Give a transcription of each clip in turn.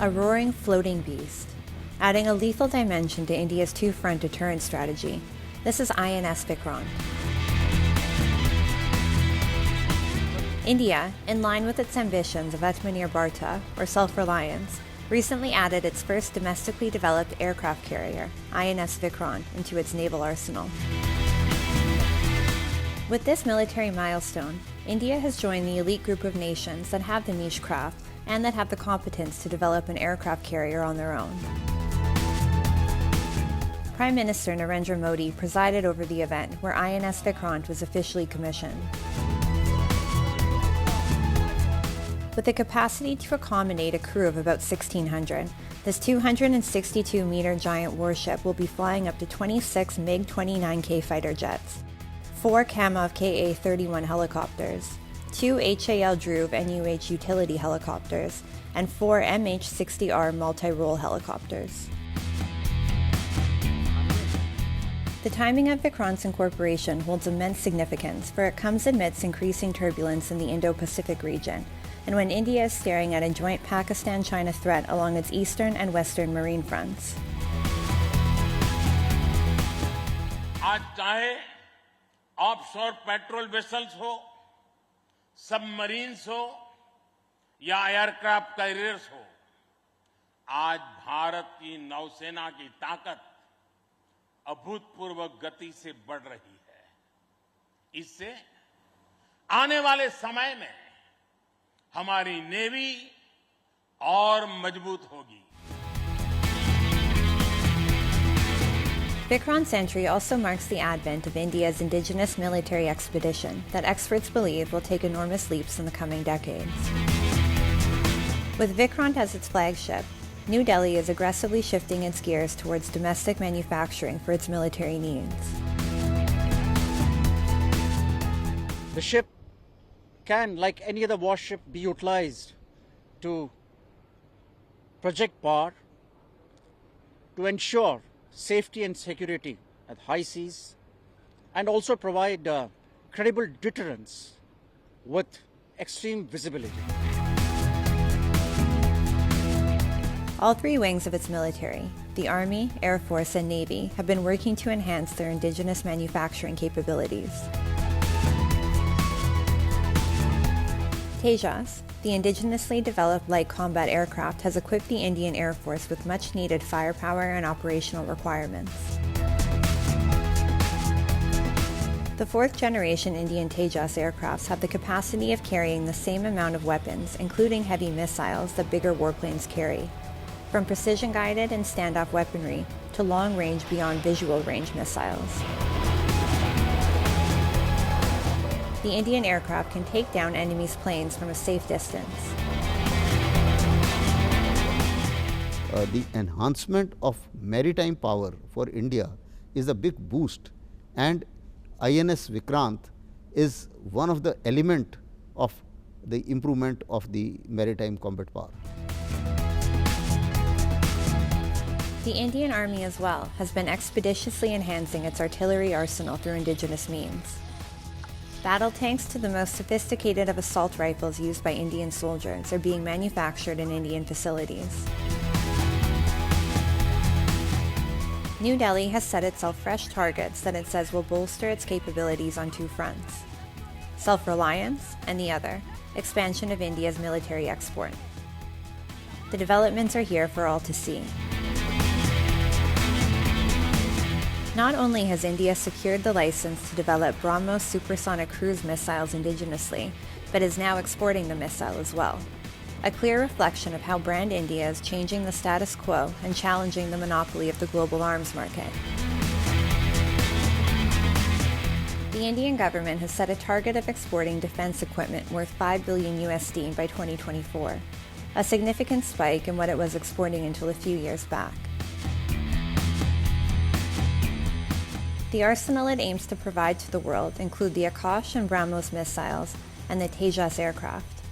a roaring floating beast, adding a lethal dimension to India's two-front deterrence strategy. This is INS Vikrant. India, in line with its ambitions of Atmanirbharta, or self-reliance, recently added its first domestically developed aircraft carrier, INS Vikrant, into its naval arsenal. With this military milestone, India has joined the elite group of nations that have the niche craft and that have the competence to develop an aircraft carrier on their own. Prime Minister Narendra Modi presided over the event where INS Vikrant was officially commissioned. With a capacity to accommodate a crew of about 1,600, this 262-meter giant warship will be flying up to 26 MiG-29K fighter jets, 4 Kamov Ka-31 helicopters, 2 HAL Dhruv NUH utility helicopters, and 4 MH-60R multi-role helicopters. The timing of Vikrant's incorporation holds immense significance, for it comes amidst increasing turbulence in the Indo-Pacific region, and when India is staring at a joint Pakistan-China threat along its eastern and western marine fronts. आज चाहे offshore patrol vessels हो, submarines हो या aircraft carriers हो, आज भारत की नौसेना की ताकत अभूतपूर्व गति से बढ़ रही है। इससे आने वाले समय में हमारी नेवी और मजबूत होगी। Vikrant's entry also marks the advent of India's indigenous military expedition that experts believe will take enormous leaps in the coming decades. With Vikrant as its flagship, New Delhi is aggressively shifting its gears towards domestic manufacturing for its military needs. The ship can, like any other warship, be utilized to project power, to ensure safety and security at high seas, and also provide credible deterrence with extreme visibility. All three wings of its military, the Army, Air Force, and Navy, have been working to enhance their indigenous manufacturing capabilities. Tejas, the indigenously developed light combat aircraft, has equipped the Indian Air Force with much-needed firepower and operational requirements. The fourth-generation Indian Tejas aircrafts have the capacity of carrying the same amount of weapons, including heavy missiles that bigger warplanes carry, from precision-guided and standoff weaponry to long-range beyond visual range missiles. The Indian aircraft can take down enemy's planes from a safe distance. The enhancement of maritime power for India is a big boost, and INS Vikrant is one of the elements of the improvement of the maritime combat power. The Indian Army as well has been expeditiously enhancing its artillery arsenal through indigenous means. Battle tanks to the most sophisticated of assault rifles used by Indian soldiers are being manufactured in Indian facilities. New Delhi has set itself fresh targets that it says will bolster its capabilities on two fronts: self-reliance, and the other, expansion of India's military export. The developments are here for all to see. Not only has India secured the license to develop BrahMos supersonic cruise missiles indigenously, but is now exporting the missile as well. A clear reflection of how brand India is changing the status quo and challenging the monopoly of the global arms market. The Indian government has set a target of exporting defense equipment worth $5 billion USD by 2024, a significant spike in what it was exporting until a few years back. The arsenal it aims to provide to the world include the Akash and BrahMos missiles and the Tejas aircraft.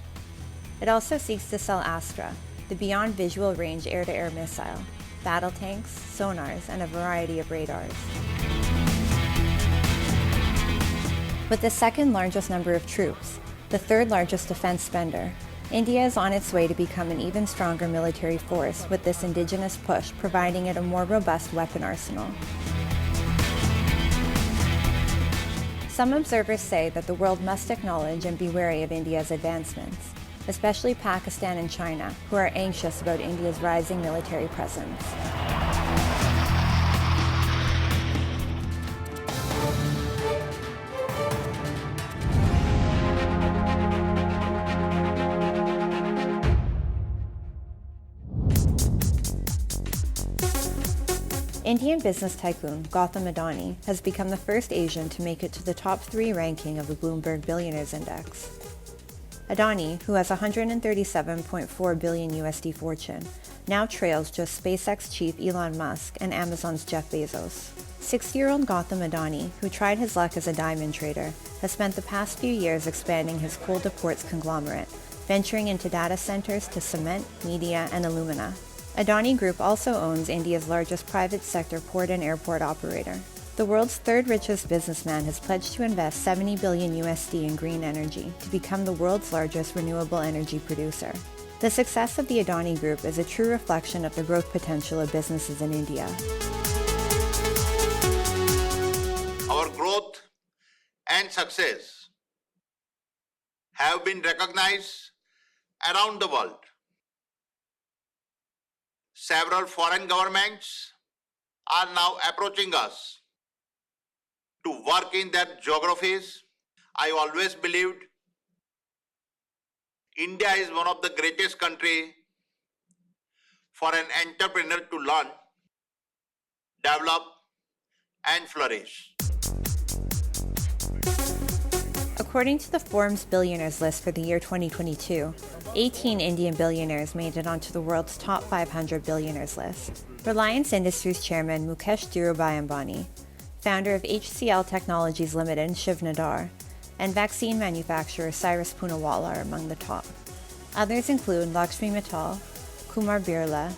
It also seeks to sell Astra, the beyond visual range air-to-air missile, battle tanks, sonars, and a variety of radars. With the second largest number of troops, the third largest defense spender, India is on its way to become an even stronger military force, with this indigenous push providing it a more robust weapon arsenal. Some observers say that the world must acknowledge and be wary of India's advancements, especially Pakistan and China, who are anxious about India's rising military presence. Indian business tycoon Gautam Adani has become the first Asian to make it to the top 3 ranking of the Bloomberg Billionaires Index. Adani, who has $137.4 billion USD fortune, now trails just SpaceX chief Elon Musk and Amazon's Jeff Bezos. 60-year-old Gautam Adani, who tried his luck as a diamond trader, has spent the past few years expanding his coal-to-ports conglomerate, venturing into data centers to cement, media, and alumina. Adani Group also owns India's largest private sector port and airport operator. The world's third richest businessman has pledged to invest $70 billion USD in green energy to become the world's largest renewable energy producer. The success of the Adani Group is a true reflection of the growth potential of businesses in India. Our growth and success have been recognized around the world. Several foreign governments are now approaching us to work in their geographies. I always believed India is one of the greatest countries for an entrepreneur to learn, develop, and flourish. According to the Forbes Billionaires List for the year 2022, 18 Indian billionaires made it onto the world's top 500 billionaires list. Reliance Industries chairman Mukesh Dhirubhai Ambani, founder of HCL Technologies Limited Shiv Nadar, and vaccine manufacturer Cyrus Poonawalla are among the top. Others include Lakshmi Mittal, Kumar Birla,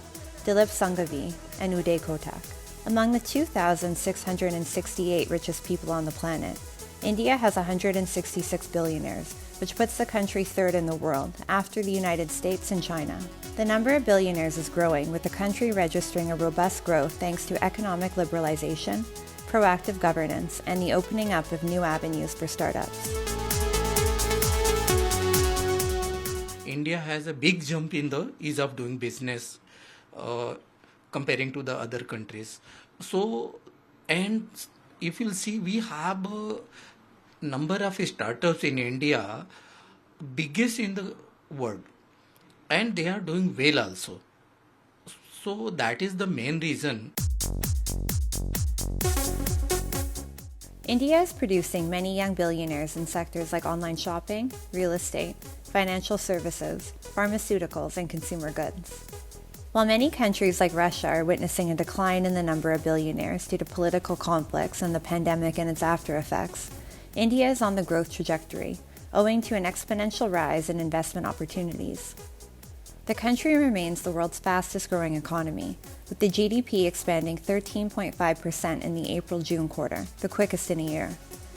Dilip Sanghavi, and Uday Kotak. Among the 2,668 richest people on the planet, India has 166 billionaires, which puts the country third in the world, after the United States and China. The number of billionaires is growing, with the country registering a robust growth thanks to economic liberalization, proactive governance, and the opening up of new avenues for startups. India has a big jump in the ease of doing business comparing to the other countries. So, and if you'll see, we have a number of startups in India, biggest in the world, and they are doing well also. So that is the main reason. India is producing many young billionaires in sectors like online shopping, real estate, financial services, pharmaceuticals, and consumer goods. While many countries like Russia are witnessing a decline in the number of billionaires due to political conflicts and the pandemic and its after effects, India is on the growth trajectory, owing to an exponential rise in investment opportunities. The country remains the world's fastest growing economy, with the GDP expanding 13.5% in the April-June quarter, the quickest in a year.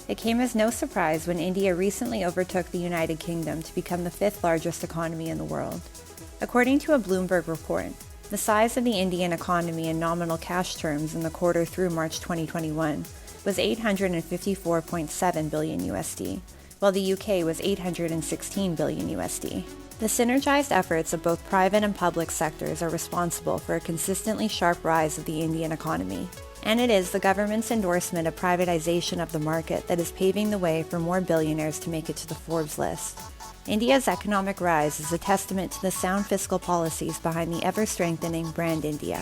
It came as no surprise when India recently overtook the United Kingdom to become the 5th largest economy in the world. According to a Bloomberg report, the size of the Indian economy in nominal cash terms in the quarter through March 2021 was $854.7 billion USD, while the UK was $816 billion USD. The synergized efforts of both private and public sectors are responsible for a consistently sharp rise of the Indian economy. And it is the government's endorsement of privatization of the market that is paving the way for more billionaires to make it to the Forbes list. India's economic rise is a testament to the sound fiscal policies behind the ever-strengthening brand India.